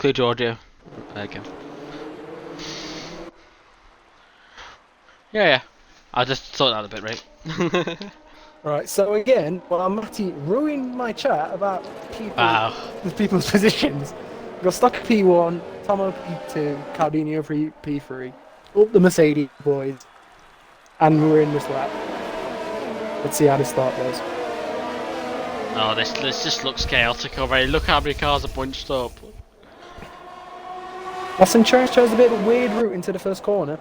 include your audio. There you go. Yeah. I just thought that a bit, right? Right, so again, while Matty ruined my chat about Wow. people's positions, we've got Stocker P1, Tomo P2, Caldino P3, up the Mercedes boys, and we're in this lap. Let's see how this start goes. Oh, this just looks chaotic already. Look how many cars are bunched up. Austin chose a bit of a weird route into the first corner.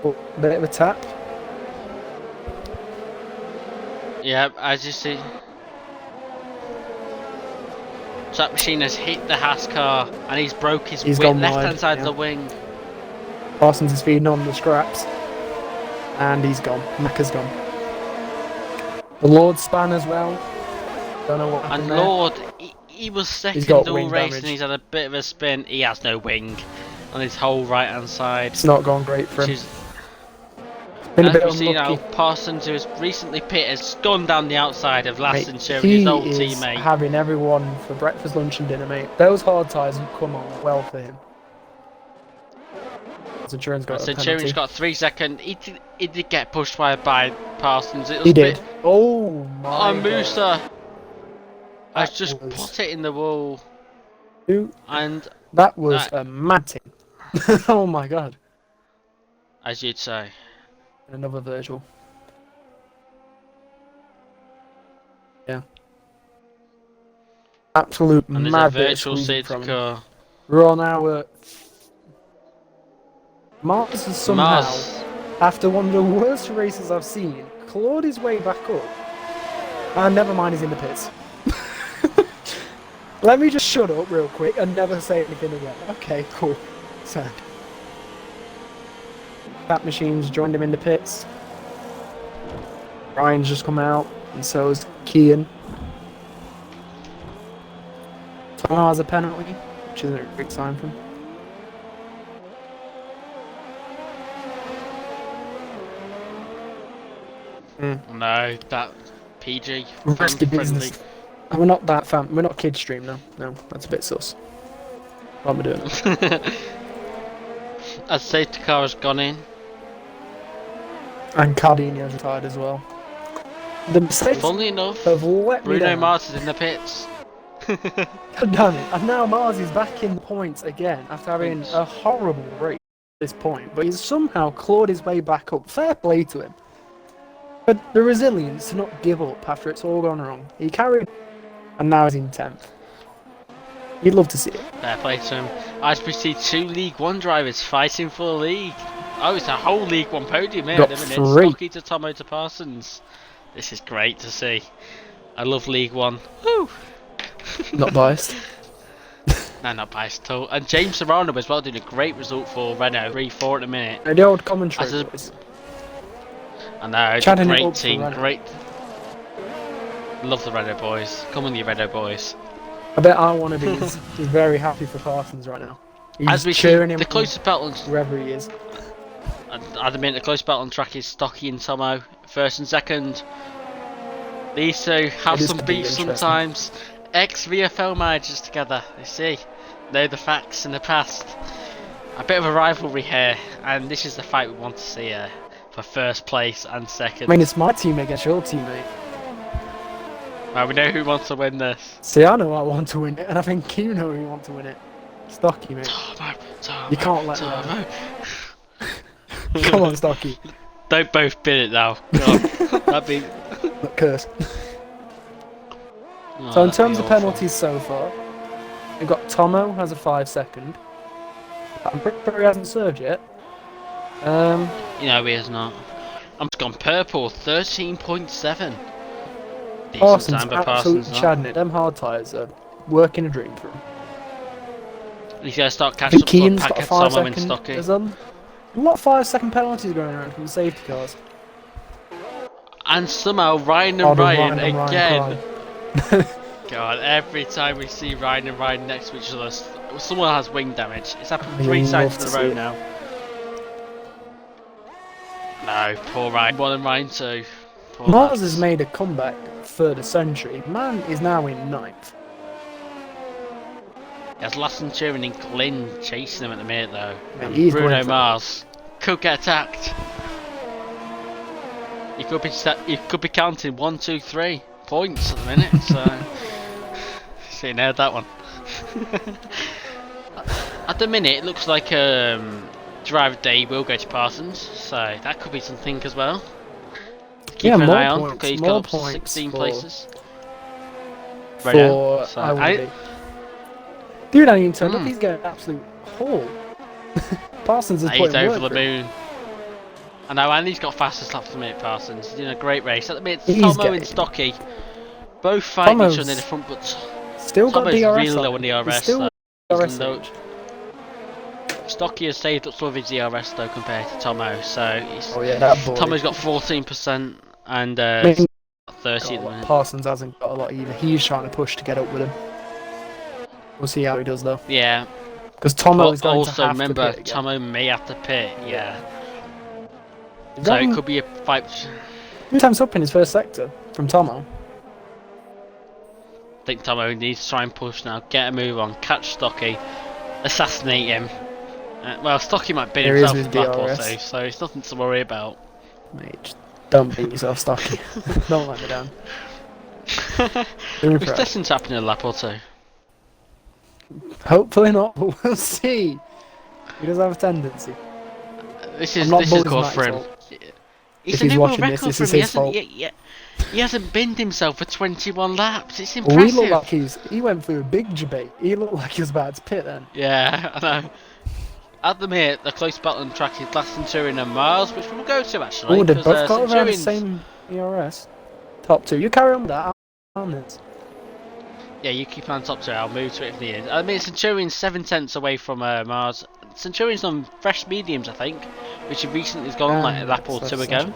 But a bit of a tap. Yeah, as you see. That machine has hit the Haas car and he's broke his gone left wide, hand side of yeah. the wing. Parsons is feeding on the scraps. And he's gone. Macca's gone. The Lord span as well. Don't know what happened And there. Lord, he was second got all wing race damage. and he's had a bit of a spin. He has no wing on his whole right hand side. It's not gone great for him. Which is, Been a as bit we see now, unlucky. Parsons, who has recently pitted, has gone down the outside of Lassen, Mate, showing he his old is teammate. having everyone for breakfast, lunch, and dinner, mate. Those hard tyres have come on well for him. Centurion's got a Centurion's penalty. got 3 seconds. He did get pushed by Parsons. It was He a did. bit. Oh my Oh, god. Musa has That just was- put it in the wall. Who- And That was a mad thing. Oh my god. as you'd say, Another Virgil. Yeah. Absolute and there's a mad bit of virtual squeezing safety from him. car. We're on our... Mars has somehow, Mars. after one of the worst races I've seen, clawed his way back up. And never mind, he's in the pits. Let me just shut up real quick and never say anything again. Okay, cool. Sad. That machine's joined him in the pits. Ryan's just come out, and so is Kian. Tomo has a penalty, which isn't a great sign for him. No, that PG. Risky Friendly. business. And we're not that fan. We're not kid stream now. No, that's a bit sus. What am I doing? As safety car has gone in. And Cardino's retired as well. The mistakes Funnily enough, have let me Bruno down. Mars is in the pits. God damn it. And now Mars is back in the points again after having a horrible race at this point. But he's somehow clawed his way back up. Fair play to him. But the resilience to not give up after it's all gone wrong. He carried, and now he's in 10th. You'd love to see it. Fair play to him. As we see 2 League One drivers fighting for the league. Oh, it's a whole League One podium here Got at the minute. 3. Stocky to Tomo to Parsons. This is great to see. I love League One. Woo! Not biased. No, not biased at all. And James Serrano as well doing a great result for Renault. 3-4 at the minute. The old commentary As a- boys. I know, it's a Chatting it great up for team. Renault. Great. Love the Renault boys. Come on, you Renault boys. I bet I want to be is very happy for Parsons right now. He's As we see, cheering him the on closest battle on wherever he is. at the minute, the close battle on track is Stocky and Tomo, first and second. These two have It is some gonna be beef interesting. sometimes. Ex-VFL managers together, they see. Know the facts in the past. A bit of a rivalry here, and this is the fight we want to see for first place and second. I mean, it's my team against your teammate. Well, we know who wants to win this. See, I know I want to win it, and I think you know who want to win it. Stocky, mate. Tomo, You can't let Tomo. them. Come on, Stocky. Don't both bid it now. God, that'd be. Look, curse. Oh, So in that'd terms be of awful. penalties so far, we've got Tomo has a 5-second. I'm pretty sure he hasn't served yet. You know he is not. I'm just gone purple, 13.7. Decent Parsons time, but absolutely Parsons not. chadding it. Them hard tyres are working a dream for him. He's going to start I catching think up to Keane's got a Packet, Tomo and 5-second. Stocky. There's a lot of 5-second penalties going around from the safety cars. And somehow Ryan Oh, and the Ryan and Ryan again. cry. God, every time we see Ryan and Ryan next to each other, someone has wing damage. It's happened You 3 love times to in a see row it. now. No, poor Ryan 1 and Ryan 2. Poor Mars lads. has made a comeback third of century. Man is now in 9th. There's Lassen Turing and Glynn chasing him at the minute though. Yeah, And he's Bruno going for it. Mars could get attacked. You could be counting 1, 2, 3 points at the minute. So you nailed that one. At the minute, it looks like Driver Day will go to Parsons, so that could be something as well. Keep an eye on, because he's got up to 16 places. For So dude, I even turned up. He's getting an absolute haul. Parsons is he's putting over work the for him. moon. I know, and he's got fastest lap at the minute, Parsons. He's doing a great race. At the minute, He's Tomo and getting- Stocky both fighting each Tomo's other in the front, but Still got Tomo's DRS really on low him. on He's DRS. still DRS no- age. Stocky has saved up some of his DRS though compared to Tomo, so he's, Oh yeah, that boy. Tomo's got 14% and I mean, 30 at the got a lot. minute. Parsons hasn't got a lot either. He's trying to push to get up with him. We'll see how he does though. Yeah, Because Tomo but is going to also have remember to pit again. Tomo may have to pit. Yeah, He's so gotten it could be a fight. 2 times up in his first sector from Tomo. I think Tomo needs to try and push now, get a move on, catch Stocky, assassinate him. Well, Stocky might beat There he is himself with with lap or DRS. two, so it's nothing to worry about. Mate, just don't beat yourself, Stocky. Don't let me down. Doing It's for it. destined to happen in a lap or two. Hopefully not, but we'll see. He does have a tendency. This I'm is not good bullying for him. Matt's It's If a he's new world watching this, record this for is him. He his hasn't, fault. he hasn't binned himself for 21 laps. It's Well, he impressive. looked like he went through a big debate. He looked like he was about to pit then. Yeah, I know. At the minute, the close battle on track is Lassen Turing and Mars, which we'll go to actually. Oh, they 'cause, both got around the Centurions- same ERS. Top 2. You carry on with that. On this. Yeah, you keep on top two. I'll move to it if needed. I mean, Centurion's 7/10 away from Mars. Centurion's on fresh mediums, I think, which he recently has gone on like a lap or two ago.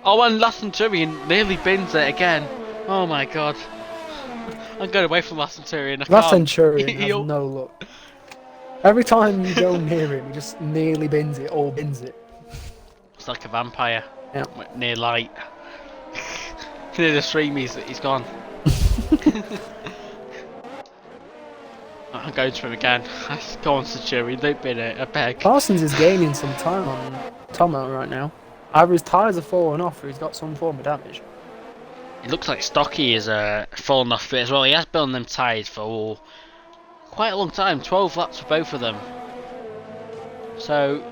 Oh, and Lassen Turing nearly bins it again. Oh my god. I'm going away from Lassen Turing. That Centurion has He'll- no luck. Every time you go near him, he just nearly bins it or bins it. It's like a vampire. Yeah. Near light. Near the stream, he's gone. I'm going to him again. Go on, Centurion, don't bin it, I beg. Parsons is gaining some time on Tomo right now. Either his tyres are falling off or he's got some form of damage. It looks like Stocky is fallen off a bit as well. He has been on them tyres for quite a long time, 12 laps for both of them. So,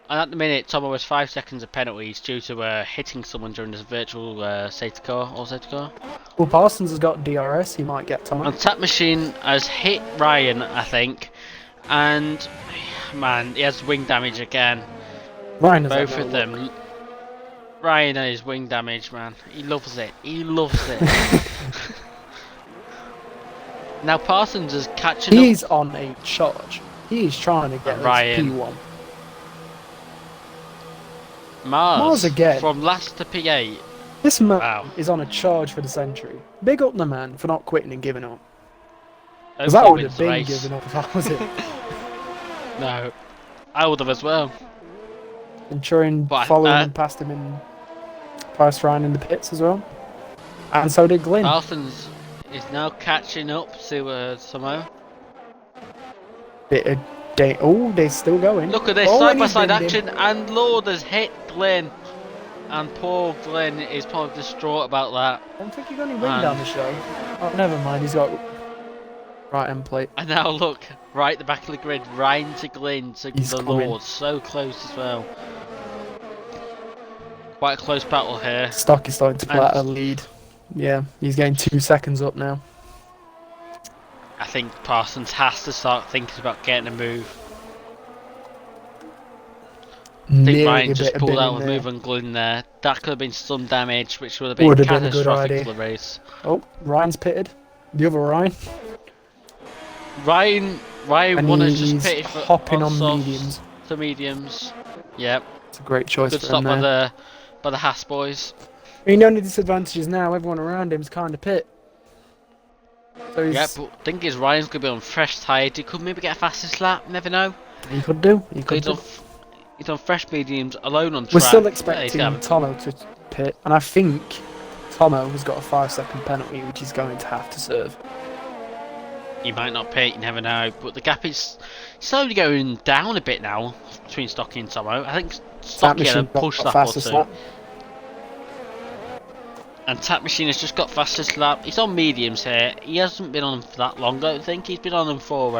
and at the minute, Tomo has 5 seconds of penalties due to hitting someone during this virtual safety car or safety car. Well, Parsons has got DRS, he might get Tomo. And Tap Machine has hit Ryan, I think, and man, he has wing damage again. Ryan has Both had no of luck. them. Ryan and his wing damage, man. He loves it. He loves it. Now Parsons is catching He's up. on a charge. He's trying to get Ryan. this P1. Mars again. from last to P8. This man Wow. is on a charge for the century. Big up the man for not quitting and giving up. Because Hopefully that would wins have the been race. giving up if I was it. No, I would have as well. And Turing But, followed and passed him in past Ryan in the pits as well. And so did Glynn. Parsons is now catching up to Samo. Bit of oh, they're still going. Look at this Oh, side and by he's side binned action, him. and Lord has hit Glynn. And poor Glynn is probably distraught about that. I don't think he got any wing And- down the show. Oh, never mind. He's got right end plate. And now look, right at the back of the grid, Ryan to Glynn to He's the coming. Lord. So close as well. Quite a close battle here. Stock is starting to play And- at a lead. Yeah, he's getting 2 seconds up now. I think Parsons has to start thinking about getting a move. I think Nearly Ryan a just bit of pulled out binning with there. move on Glynn there. That could have been some damage, which would have been Would have been a good catastrophic idea. for the race. Oh, Ryan's pitted. The other Ryan. Ryan And won has he's just pitted for hopping on softs mediums. to mediums. Yep, It's a great choice good for stop him by there. the Haas boys. I mean, the only disadvantage is now everyone around him's kind of pit. So he's, Yep, but thing is Ryan's gonna be on fresh tyres. He could maybe get a fastest lap. Never know. he could do. He could He's do. on, he's on fresh mediums alone on track. We're still Yeah, he's expecting gonna have- Tomo to pit, and I think Tomo has got a 5-second penalty, which he's going to have to serve. He might not pit, you never know. But the gap is slowly going down a bit now between Stocky and Tomo. I think Stocky had a push lap or two. And Tap Machine has just got fastest lap. He's on mediums here. He hasn't been on them for that long, I don't think. He's been on them for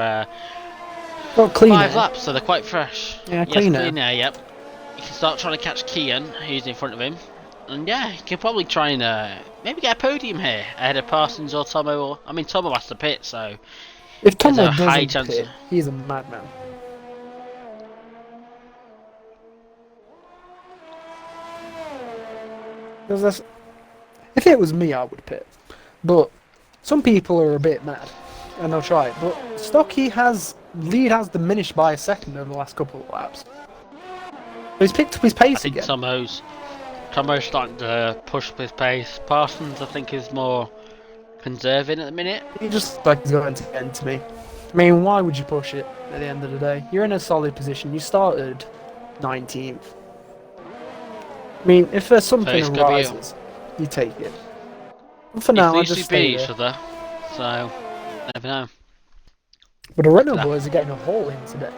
5 laps, so they're quite fresh. Yeah, clean air, yep. He can start trying to catch Kian, who's in front of him. And yeah, he can probably try and maybe get a podium here ahead of Parsons or Tomo. Or I mean, Tomo has to pit, so if Tomo doesn't pit, he's a madman. If it was me, I would pit. But some people are a bit mad, and they'll try it. But Stocky lead has diminished by a second over the last couple of laps. But he's picked up his pace again. Tomo's starting to push up his pace. Parsons, I think, is more conserving at the minute. He just like he's going to end to me. I mean, why would you push it at the end of the day? You're in a solid position. You started 19th. I mean, if there's something arises, you take it. But for now, I just stay there. Each other, so never know. But the Renault boys are getting a haul in today.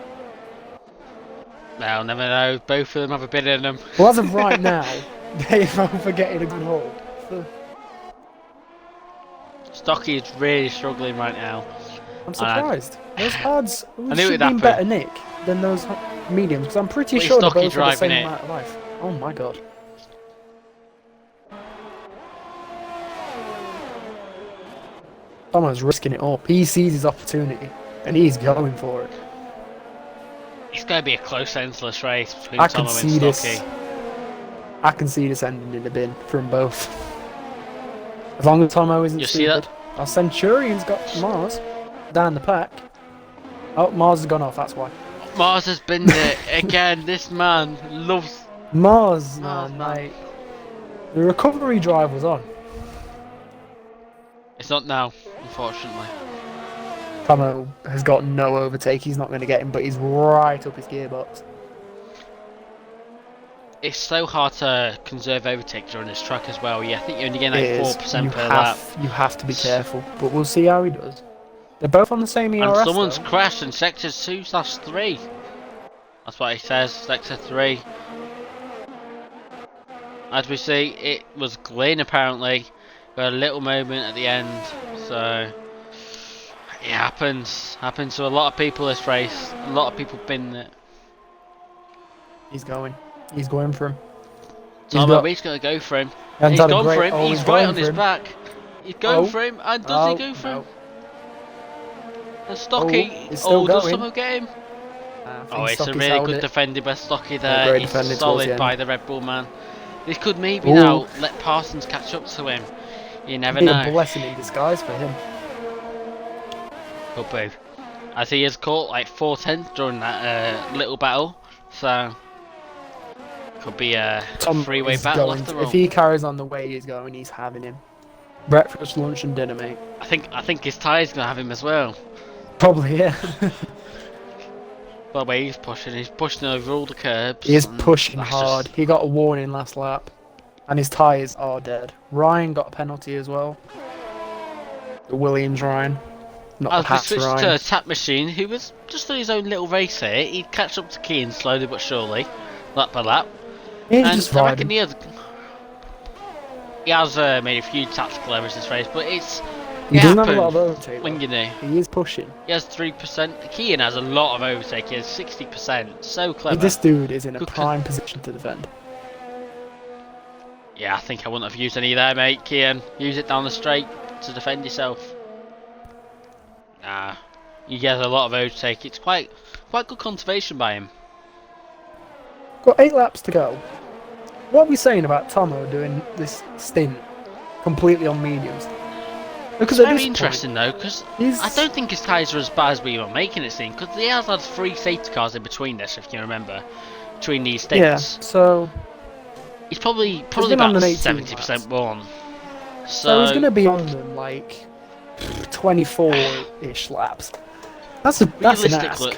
Well, never know. Both of them have a bit in them. Well, as of right now, they're both getting a good haul. So. Stocky is really struggling right now. I'm surprised. Those hards should have been better nick than those mediums, because I'm pretty sure they're both the same amount of life. Oh my god. Tomo's risking it all. He sees his opportunity, and he's going for it. It's going to be a close, endless race between Tomo and Stocky. I can see this ending in the bin from both. As long as Tomo isn't stupid. Our Centurion's got Mars down the pack. Oh, Mars has gone off, that's why. Mars has been there again. This man loves Mars, man. Like, the recovery drive was on. It's not now, unfortunately. Tomo has got no overtake. He's not going to get him, but he's right up his gearbox. It's so hard to conserve overtake during this track as well. Yeah, I think you're only getting like 4% per lap. You have to be careful, but we'll see how he does. They're both on the same ERS. And someone's crashed in sector 2/3. That's what he says, sector 3. As we see, it was Glyn apparently. Got a little moment at the end, so it happens. Happens to a lot of people this race. A lot of people been there. He's going for him. He's going to go for him. He's gone for him. He's right on his back. He's going for him, and does he go for him? And Stocky, does someone get him? It's a really good defending by Stocky there. He's solid by the Red Bull man. This could maybe now let Parsons catch up to him. You never know. A blessing in disguise for him. Could be. As he has caught like 4/10 during that little battle, so could be a three-way battle after all. If he carries on the way he's going, he's having him. Breakfast, lunch, and dinner, mate. I think his tyre's gonna have him as well. Probably, yeah. By the way, he's pushing over all the curbs. He is pushing hard. He got a warning last lap. And his tyres are dead. Ryan got a penalty as well. The Williams Ryan. Not the Pats Ryan. To a Tap Machine, who was just on his own little race here. He'd catch up to Keane slowly but surely. Lap by lap. He's just riding. He has made a few tactical errors this race, but he doesn't have a lot of overtake. He is pushing. He has 3%. Keane has a lot of overtake. He has 60%. So clever. This dude is in a prime position to defend. Yeah, I think I wouldn't have used any there, mate. Keane, use it down the straight to defend yourself. Nah, he gets a lot of overtake. It's quite good conservation by him. Got 8 laps to go. What are we saying about Tomo doing this stint completely on mediums? Because it's very interesting though, because I don't think his tyres are as bad as we were making it seem, because he has had 3 safety cars in between this, if you remember, between these stints. Yeah, so he's probably about 70% worn. So he's going to be on them like 24-ish laps. That's an ask.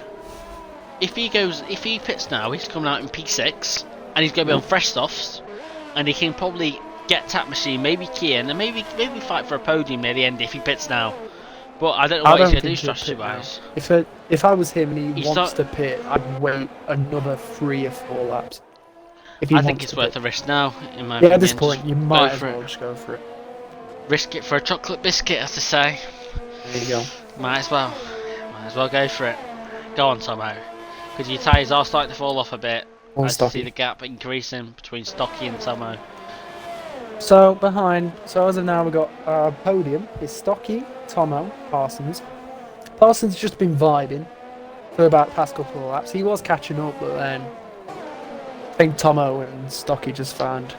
If he pits now, he's coming out in P6, and he's going to be on fresh softs, and he can probably get Tap Machine, maybe Kian, and maybe fight for a podium near the end if he pits now. But I don't know I what don't he's going think to do he'll pit now. strategy-wise. If I was him and he He's wants not- to pit, I'd wait another 3 or 4 laps. If he I think wants it's to worth pit. a risk now, in my Yeah, opinion. at this point, Just you go might as for well it. just go for it. Risk it for a chocolate biscuit, as they say. There you go. Might as well. Might as well go for it. Go on, Tomo. Because your tyres are starting to fall off a bit. On As you see Stocky. the gap increasing between Stocky and Tomo. So as of now, we've got podium. It's Stocky, Tomo, Parsons. Parsons just been vibing for about the past couple of laps. He was catching up, but then I think Tomo and Stocky just found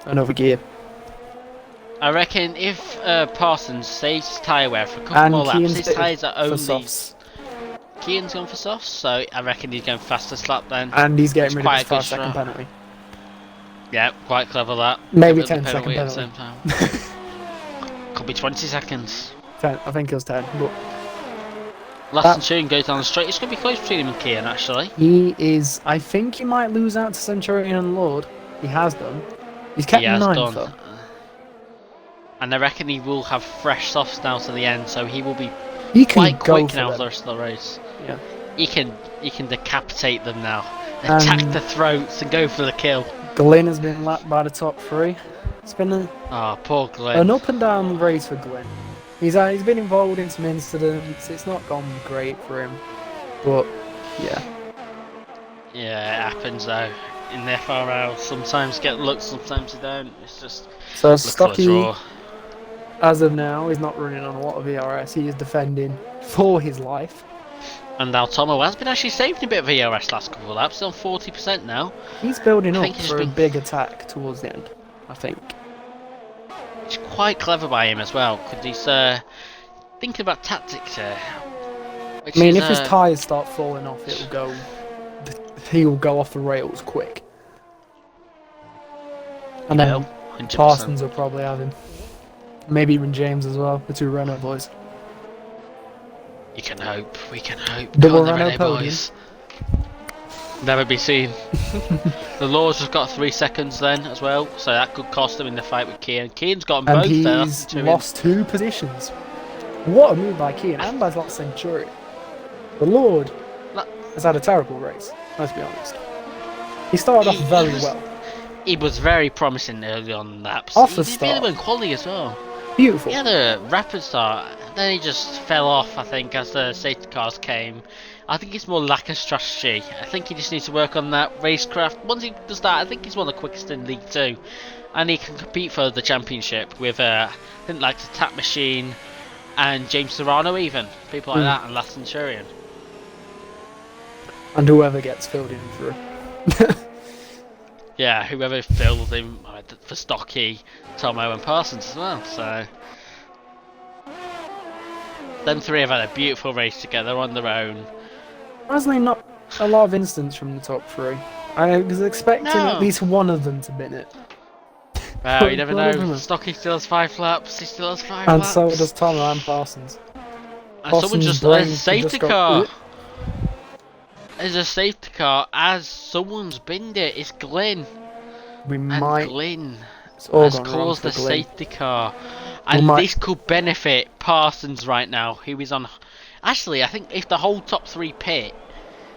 another gear. I reckon if Parsons saves his tyre wear for a couple And more laps, Keane's his bit tyres are for only... softs. Keane's gone for softs, so I reckon he's going fastest lap then. And he's getting rid of quite his a good 5-second strat. penalty. Yeah, quite clever that. Maybe Get rid of the 10-second at the penalty. same time. Could be 20 seconds. 10, I think it was 10. But Last Centurion goes down the straight. It's going to be close between him and Keane, actually. he is. I think he might lose out to Centurion and Lord. He has done. He's kept He has ninth done. though. And I reckon he will have fresh softs now to the end, so he will be He can quite go quick for now them. for the rest of the race. Yeah. He can decapitate them now. Attack the throats and go for the kill. Glyn has been lapped by the top 3. It's been Oh, poor Glenn. an up and down race for Glyn. He's been involved in some incidents. It's not gone great for him, but yeah. Yeah, it happens though. In the FRL, sometimes get luck, sometimes they don't. It's just So look for the Stocky, draw. as of now, is not running on a lot of ERS. He is defending for his life. And now Tomo has been actually saving a bit of ERS last couple of laps. He's on 40% now. He's building I up think he's for a been- big attack towards the end, I think. It's quite clever by him as well, because he's thinking about tactics here. I mean, if his tyres start falling off, he'll go off the rails quick. And then 100%. Parsons will probably have him. Maybe even James as well, the 2 Renault boys. You can hope. We can hope. Double Go on, the Renault Renault podium. boys. Never be seen. The Lord's just got 3 seconds then as well, so that could cost him in the fight with Keane. Keane's got them And both there. he's Centurion. lost 2 positions. What a move by Keane and by that Centurion. The Lord That- has had a terrible race, let's be honest. He started off very well. He was very promising early on laps. Off the He did really start. well in quality as well. Beautiful. He had a rapid start, then he just fell off, I think, as the safety cars came. I think it's more lack of strategy. I think he just needs to work on that racecraft. Once he does that, I think he's one of the quickest in League 2. And he can compete for the championship with, I think, like the Tap Machine and James Serrano even. People like that, and Last Centurion. And whoever gets filled in through. Yeah, whoever filled him for Stocky, Tomo and Parsons as well, so... Them 3 have had a beautiful race together on their own. Surprisingly, not a lot of instance from the top 3. I was expecting No. at least one of them to win it. Well, you never One of know. them. Stocky still has 5 laps, he still has 5 And laps. so does Tomo and Parsons. And someone Parsons' just... brain There's a could safety just go, car. "Ugh." There's a safety car as someone's binned it. It's Glyn. We And might. Glyn It's all has gone wrong caused for the Glyn. safety car. And might- this could benefit Parsons right now, who is on... Actually, I think if the whole top 3 pit,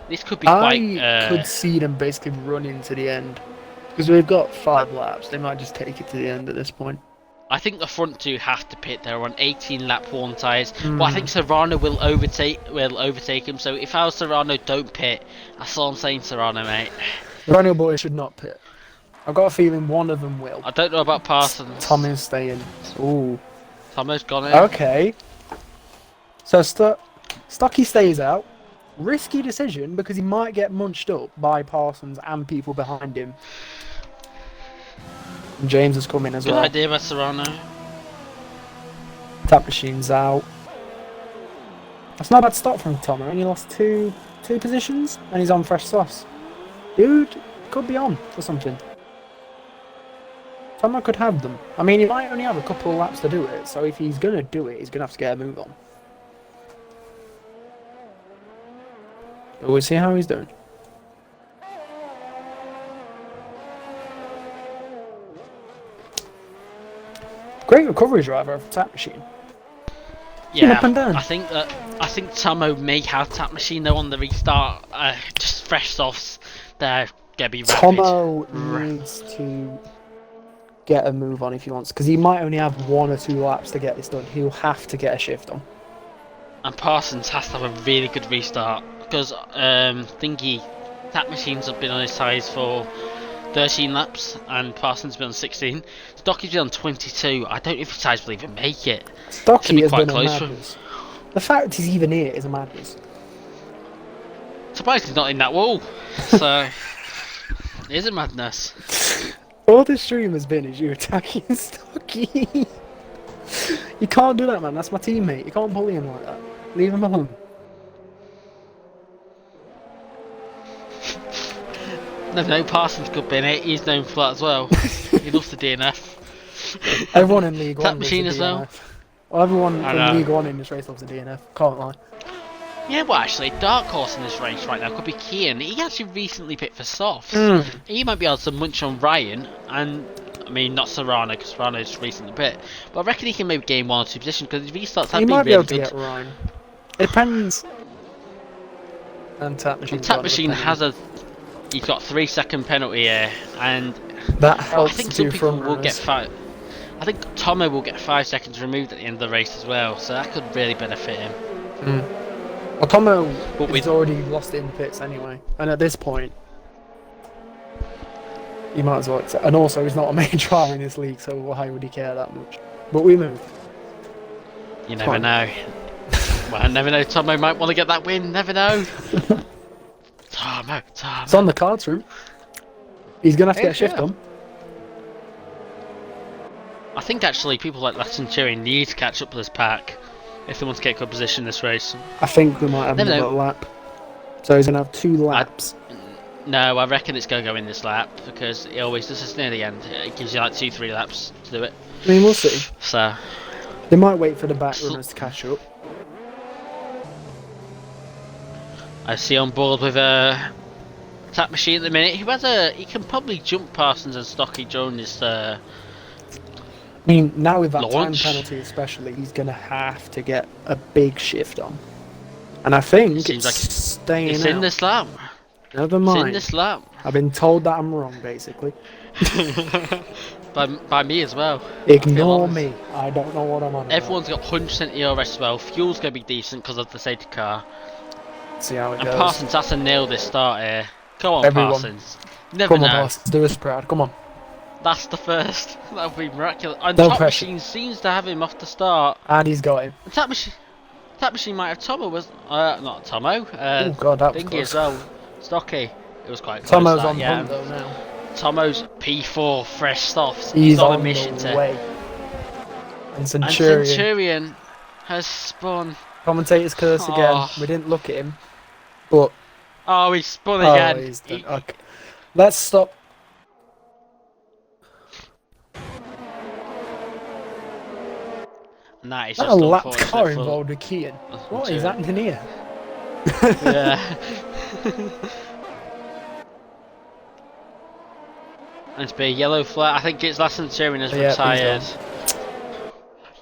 this could be quite... I could see them basically running to the end. Because we've got 5 laps. They might just take it to the end at this point. I think the front 2 have to pit. They're on 18 lap 1 tyres. But I think Serrano will overtake him. So if I was Serrano, don't pit. That's all I'm saying, Serrano, mate. The Renault boys should not pit. I've got a feeling one of them will. I don't know about Parsons. Tommy's staying. Ooh. Tomo's gone in. Okay. So Stocky stays out. Risky decision because he might get munched up by Parsons and people behind him. And James has come in as Good well. idea by Serrano. Tap machine's out. That's not a bad stop from Tomo. Only lost two positions and he's on fresh sauce. Dude could be on for something. Tomo could have them. I mean, he might only have a couple of laps to do it, so if he's going to do it, he's going to have to get a move on. But we'll see how he's doing. Great recovery driver for Tap Machine. Yeah, up and down. I think Tomo may have Tap Machine though on the restart. Just fresh softs. They're gonna be rapid. Tomo needs to get a move on if he wants, because he might only have 1 or 2 laps to get this done. He'll have to get a shift on. And Parsons has to have a really good restart because Tap Machines have been on his tyres for 13 laps and Parsons been on 16. Stocky's been on 22. I don't know if his tyres will even make it. Stocky has quite been a close for madness. The fact he's even here is a madness. Surprised he's not in that wall. So it is a madness. All this stream has been is you attacking Stocky. You can't do that, man. That's my teammate. You can't bully him like that. Leave him alone. No, Parsons could be in it. He's known for that as well. He loves the DNF. Everyone in League 1 Tap loves Machine the as well. DNF. Well, everyone I in know. League 1 in this race loves the DNF. Can't lie. Yeah, well, actually, dark horse in this race right now could be Kian. He actually recently picked for softs. Mm. He might be able to munch on Ryan, and I mean not Serrano because Serrano's recently bit, but I reckon he can maybe gain 1 or 2 positions because his restarts have He been might be really able to good. get Ryan. It depends. And Tap Machine. And Tap Machine he's got 3-second penalty here, and That I helps think the some 2 people front will get runners. 5. I think Tomo will get 5 seconds removed at the end of the race as well, so that could really benefit him. Well, Tomo But has already lost it in the pits anyway, and at this point, you might as well accept. And also, he's not a main driver in this league, so why would he care that much? But we move. You never Fine. know. Well, I never know. Tomo might want to get that win. Never know. Tomo. It's on the cards for him. He's gonna have to get a shift Yeah. on. I think actually people like Centurion need to catch up with this pack if they want to get a good position in this race. I think we might have Never another know. lap. So he's gonna have 2 laps. No, I reckon it's going to go in this lap because it always does this near the end. It gives you like 2-3 laps to do it. I mean, we'll see. So They might wait for the back runners to catch up. I see on board with a Tap Machine at the minute. He can probably jump Parsons and Stocky during this. I mean, now with that Launch. time penalty especially, he's going to have to get a big shift on. And I think Seems it's like staying It's out. in this lap. Never It's in mind. this lap. I've been told that I'm wrong, basically. by me as well. Ignore honest. me. I don't know what I'm on Everyone's got 100% ERS as well. Fuel's going to be decent because of the safety car. about. See how it And goes. Parsons has to nail this start here. Come on, Everyone. Parsons. Never Come on, know. Parsons. Do us proud. Come on. That's the first. That would be miraculous. And No Tap pressure. Machine seems to have him off the start. And he's got him. And Tap Machine might have Tomo was not Tomo. Oh god, that was Thingy close. as well. Stocky. It was quite close. Tomo's that, on the yeah. hunt though now. Tomo's P4 fresh softs. He's on on a mission the to. way. And And Centurion. Centurion has spun. Commentator's curse again. Oh. We didn't look at him. But Oh, he spun again. he's done. Okay. Let's stop. And that is That just a lap unfortunate car for- involved with Kian. What is Centurion. happening here? Yeah. And to be a yellow flag. I think it's last Centurion has Yeah, he's retired.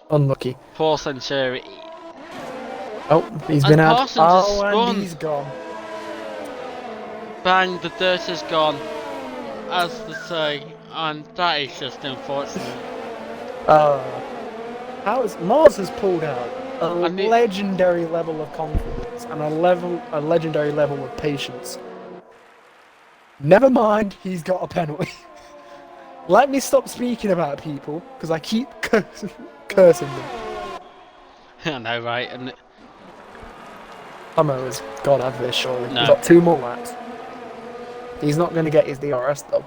Unlucky. Poor Centurion. Oh, he's And been out. Parsons has Oh, spun. and he's gone. Bang, the dirt is gone. As they say. And that is just unfortunate. How is Mars has pulled out a I mean- legendary level of confidence and a legendary level of patience. Never mind, he's got a penalty. Let me stop speaking about people because I keep cursing them. I know, right? And Tomo has got to have this surely. No. He's got 2 more laps. He's not going to get his DRS though.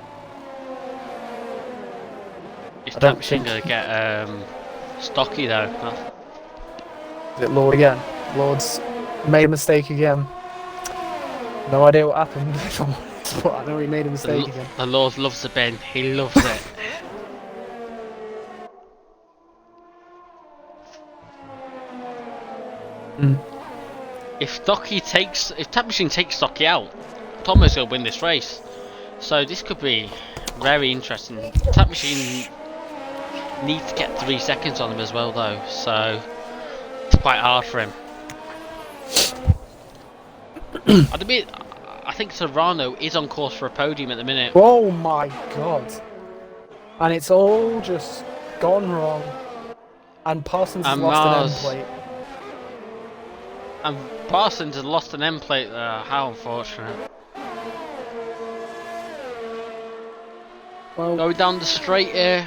it's I don't Tap Machine think- gonna get Stocky though. Is it Lord again? Lord's made a mistake again. No idea what happened, if I'm honest, but I know he made a mistake again. The Lord loves the bin. He loves it. Mm. If Tap Machine takes Stocky out, Tomo's gonna win this race. So this could be very interesting. Tap Machine needs to get 3 seconds on him as well though. So quite hard for him. I think Serrano is on course for a podium at the minute. Oh my god. And it's all just gone wrong. And Parsons has And lost Mars. an end plate. And Parsons has lost an end plate there. How unfortunate. Well, Going down the straight here.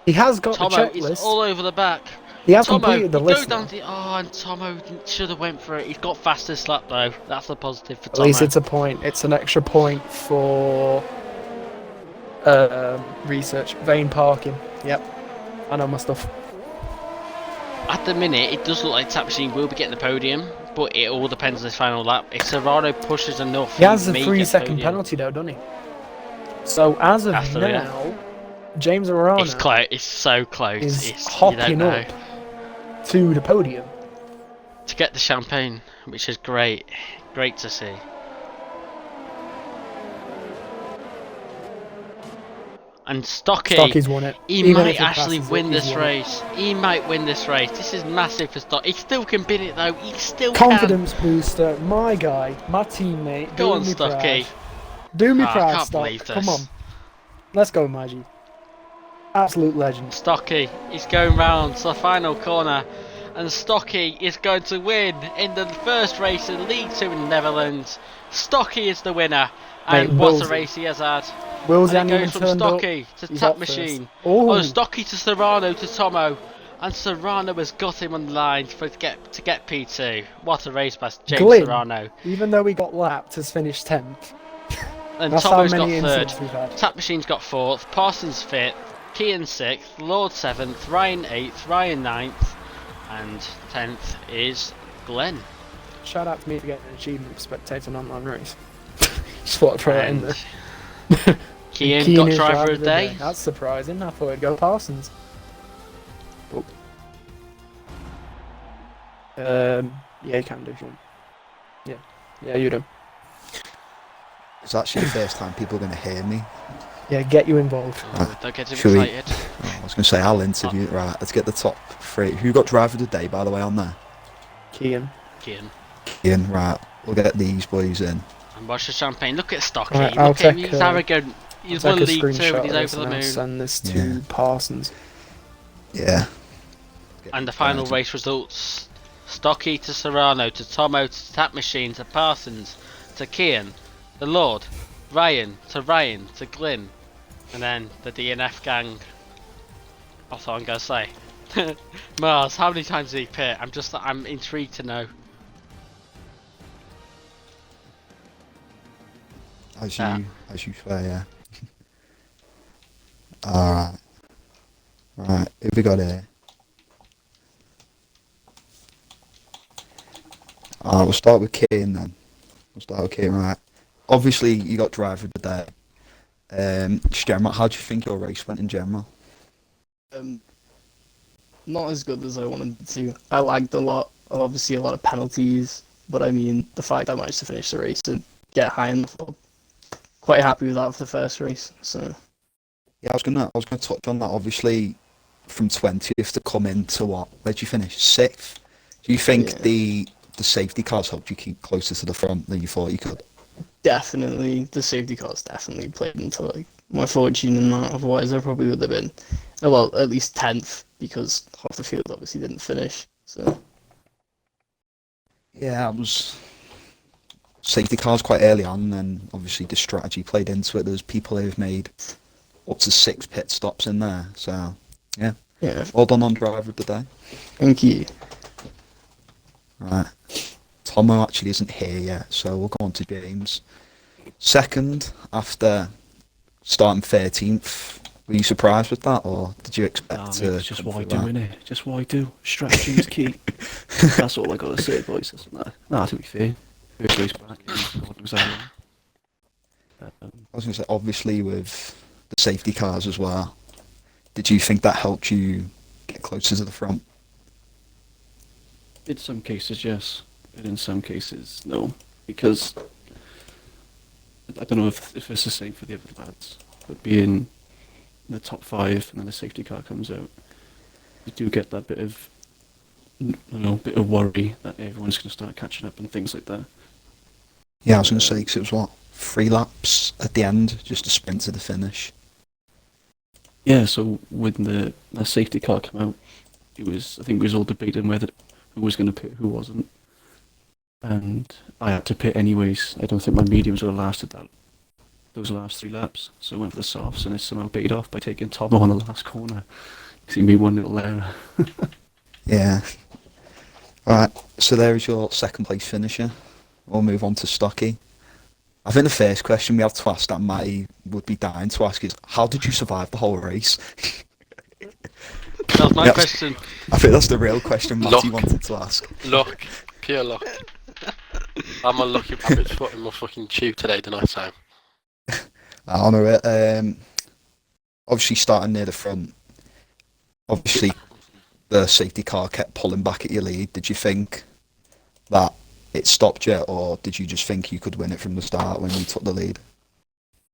he has got Tomo the is checklist. all over the back. He has Tomo, completed the he list goes down now. to and Tomo should have went for it. He's got fastest lap though. That's a positive for At Tomo. least it's a point. It's an extra point for research. Vane parking. Yep. I know my stuff. At the minute, it does look like Tap Machine will be getting the podium, but it all depends on his final lap. If Serrano pushes enough, He has a may 3-second get podium. penalty though, doesn't he? So as of After, now, yeah. James Arana It's close. It's so close. is It's, hopping you don't know. up to the podium. To get the champagne, which is great. Great to see. And Stocky's won it. he Even if might he actually passes it, win he's this won it. race. He might win this race. This is massive for Stocky. He still can bin it though. He still Confidence booster, my guy, my teammate. can. Go on, do me Stocky. proud. Do me I proud, can't Stock. believe Come this. on. Let's go, Maggie. Absolute legend. Stocky is going round to the final corner, and Stocky is going to win in the first race in League 2 in the Netherlands. Stocky is the winner, and Mate, what a Willsy. race he has had. Willsy And hasn't it even goes from turned up. Stocky to He's Tap up first. Machine. Oh. Oh, Stocky to Serrano to Tomo, and Serrano has got him on the line to get P2. What a race by James Glyn, Serrano. even though he got lapped, has finished 10th. And That's Tomo's how got many third. incidents we've had. Tap Machine's got 4th, Parsons 5th, Kian 6th, Lord 7th, Ryan 8th, Ryan 9th, and 10th is Glenn. Shout out to me for getting an achievement for spectating an online race. Just thought I'd throw it in And there. Kian got is driver of the day. That's surprising. I thought it'd go Parsons. Oh. Yeah, you can do if you want. Yeah, you do. It's actually the first time people are going to hear me. Yeah, get you involved. Oh, don't get too Should we- excited. I was going to say I'll interview. Right, let's get the top 3. Who got driver of the day, by the way, on there? Kian. Kian. Ian, right. We'll get these boys in. And watch the champagne. Look at Stocky. Right, I'll Look at him. take He's a- arrogant. He's I'll won take a League 2 screenshot and he's of this over the and I'll moon. send this to Yeah. Parsons. Yeah. And the final race results: Stocky to Serrano, to Tomo, to Tap Machine, to Parsons, to Kian, the Lord, Ryan, to Glyn, and then the DNF gang. That's all I'm gonna say. Mars, how many times did he pit? I'm intrigued to know. As Yeah. you swear, yeah. Alright. Right, who we got here? Alright, we'll start with Kane then. Right. Obviously, you got driver of the day. Just general, how do you think your race went in general? Not as good as I wanted to. I lagged a lot. Obviously, a lot of penalties. But I mean, the fact I managed to finish the race and get high in the field, quite happy with that for the first race. So Yeah, I was gonna touch on that. Obviously, from 20th to come into what? Where'd you finish? 6th. Do you think Yeah. the safety cars helped you keep closer to the front than you thought you could? definitely, the safety cars definitely played into like my fortune in that. Otherwise, I probably would have been, well, at least 10th because half the field obviously didn't finish. So Yeah, it was safety cars quite early on, and then obviously the strategy played into it. There's people who've made up to 6 pit stops in there. So yeah, yeah, well done on driver of the day. thank you. Right. Tomo actually isn't here yet, so we'll go on to James. Second, after starting 13th, were you surprised with that, or did you expect Nah, to... mate, it's just come what I through do, that? innit? Just what I do. Strategy is key. That's all I gotta say, boys. Nah, to be fair. First race back, God knows how long. I was going to say, obviously with the safety cars as well, did you think that helped you get closer to the front? In some cases, yes. And in some cases, no. Because I don't know if it's the same for the other lads, but being in the top 5 and then a safety car comes out, you do get that bit of bit of worry that everyone's going to start catching up and things like that. Yeah, I was going to say, 'cause it was what, 3 laps at the end, just a sprint to the finish. Yeah, so when the safety car came out, I think we was all debating whether who was going to pit, who wasn't. And I had to pit anyways. I don't think my mediums would have lasted those last 3 laps. So I went for the softs, and it somehow paid off by taking Tomo on the last corner. See me one little error. Yeah. Alright, so there is your second place finisher. We'll move on to Stocky. I think the first question we have to ask that Matty would be dying to ask is, how did you survive the whole race? That was my Yeah. question. I think that's the real question Matty Luck. wanted to ask. Luck. Pure luck. I'm a lucky rabbit's foot in my fucking tube today, didn't I, Sam? I honour it. Obviously starting near the front. Obviously the safety car kept pulling back at your lead. Did you think that it stopped you, or did you just think you could win it from the start when you took the lead?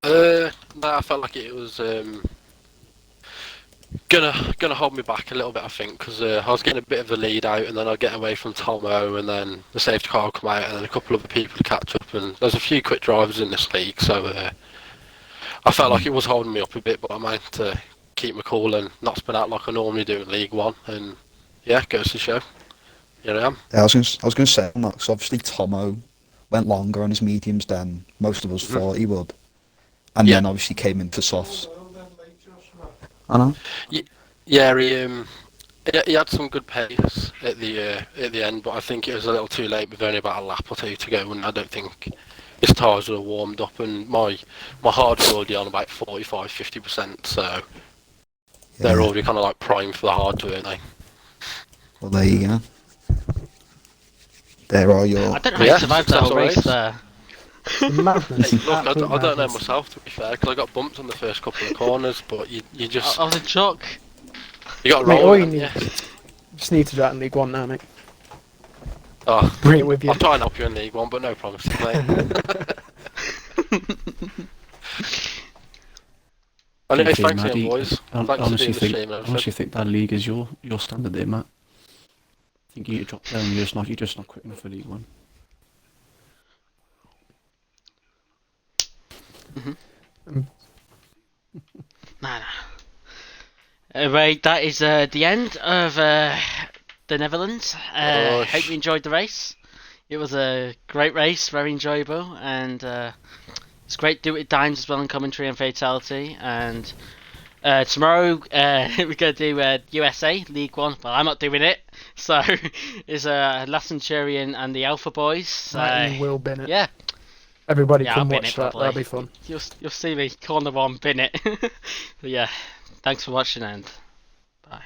No, I felt like it was gonna hold me back a little bit, I think, because I was getting a bit of the lead out, and then I'd get away from Tomo, and then the safety car would come out, and then a couple of other people to catch up, and there's a few quick drivers in this league, so I felt like it was holding me up a bit, but I managed to keep my cool and not spin out like I normally do in League One, and yeah, goes to show. Here I am. Yeah, I was going to say on that, because obviously Tomo went longer on his mediums than most of us thought he would. And Yeah. then obviously came in for softs. I know. Yeah, he had some good pace at the end, but I think it was a little too late with only about a lap or two to go, and I don't think his tyres were warmed up, and my hards were already on about 45-50%, so they're Yeah. already kind of like primed for the hards, weren't they? Well, there you go. There are your... I don't know how Yeah, you survived that whole success race there. Madness. Hey, look, I absolute don't know madness. myself, to be fair, because I got bumped on the first couple of corners, but you just I was in shock. you got to Mate, roll all with you them, need- yeah. Just need to do that in League One now, mate. Oh, Bring it with you. I'll try and help you in League One, but no promises, mate. Anyway, Okay, thanks Maddie, again, boys. I Thanks for honestly doing the think, stream and I everything. honestly think that league is your standard there, Matt. I think you need to drop down. You're just not quick enough for League One. Nah. Anyway, that is the end of the Netherlands. Gosh. Hope you enjoyed the race. It was a great race, very enjoyable, and it's great to do it at Dimes as well in commentary and Fatality. And tomorrow we're going to do USA League One. Well, I'm not doing it, so it's Last Centurion and the Alpha Boys. So, Right, you will bin it. yeah, Everybody Yeah, I'll can bin watch it, that. probably. That'll be fun. you'll see me corner one bin it. But yeah, thanks for watching and bye.